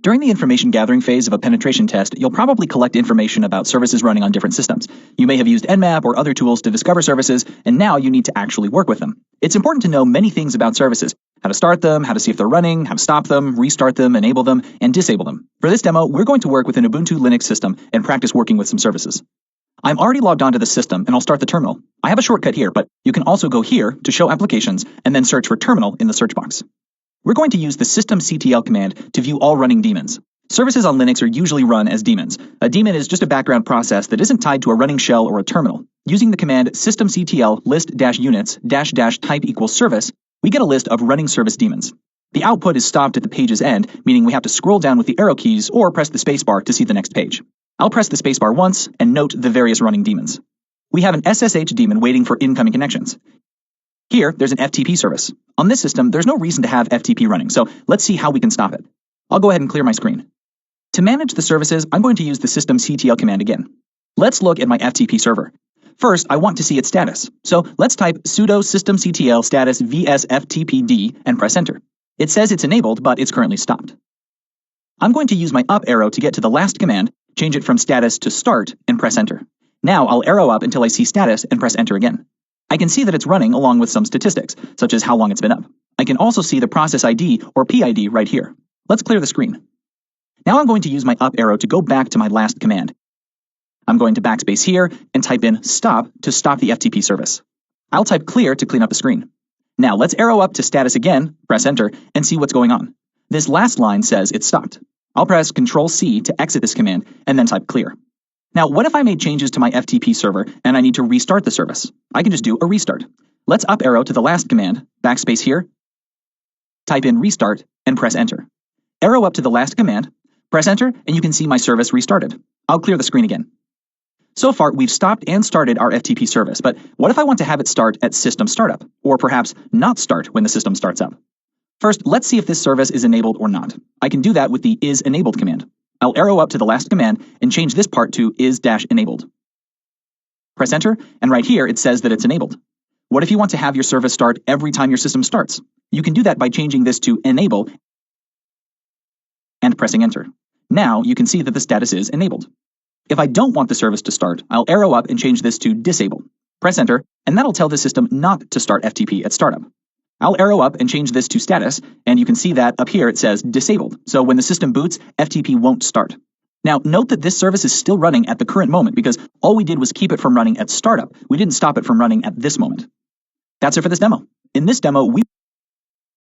During the information gathering phase of a penetration test, you'll probably collect information about services running on different systems. You may have used Nmap or other tools to discover services, and now you need to actually work with them. It's important to know many things about services: how to start them, how to see if they're running, how to stop them, restart them, enable them, and disable them. For this demo, we're going to work with an Ubuntu Linux system and practice working with some services. I'm already logged onto the system, and I'll start the terminal. I have a shortcut here, but you can also go here to show applications and then search for terminal in the search box. We're going to use the systemctl command to view all running daemons. Services on Linux are usually run as daemons. A daemon is just a background process that isn't tied to a running shell or a terminal. Using the command systemctl list-units -type equals service, we get a list of running service daemons. The output is stopped at the page's end, meaning we have to scroll down with the arrow keys or press the spacebar to see the next page. I'll press the spacebar once and note the various running daemons. We have an SSH daemon waiting for incoming connections. Here, there's an FTP service. On this system, there's no reason to have FTP running, so let's see how we can stop it. I'll go ahead and clear my screen. To manage the services, I'm going to use the systemctl command again. Let's look at my FTP server. First, I want to see its status, so let's type sudo systemctl status vsftpd and press enter. It says it's enabled, but it's currently stopped. I'm going to use my up arrow to get to the last command, change it from status to start, and press enter. Now I'll arrow up until I see status and press enter again. I can see that it's running along with some statistics, such as how long it's been up. I can also see the process ID or PID right here. Let's clear the screen. Now I'm going to use my up arrow to go back to my last command. I'm going to backspace here and type in stop to stop the FTP service. I'll type clear to clean up the screen. Now let's arrow up to status again, press enter, and see what's going on. This last line says it's stopped. I'll press Ctrl-C to exit this command and then type clear. Now, what if I made changes to my FTP server and I need to restart the service? I can just do a restart. Let's up arrow to the last command, backspace here, type in restart, and press enter. Arrow up to the last command, press enter, and you can see my service restarted. I'll clear the screen again. So far, we've stopped and started our FTP service, but what if I want to have it start at system startup, or perhaps not start when the system starts up? First, let's see if this service is enabled or not. I can do that with the is-enabled command. I'll arrow up to the last command and change this part to is-enabled. Press enter, and right here it says that it's enabled. What if you want to have your service start every time your system starts? You can do that by changing this to enable and pressing enter. Now you can see that the status is enabled. If I don't want the service to start, I'll arrow up and change this to disable. Press enter, and that'll tell the system not to start FTP at startup. I'll arrow up and change this to status, and you can see that up here it says disabled, so when the system boots, FTP won't start. Now, note that this service is still running at the current moment because all we did was keep it from running at startup. We didn't stop it from running at this moment. That's it for this demo. In this demo, we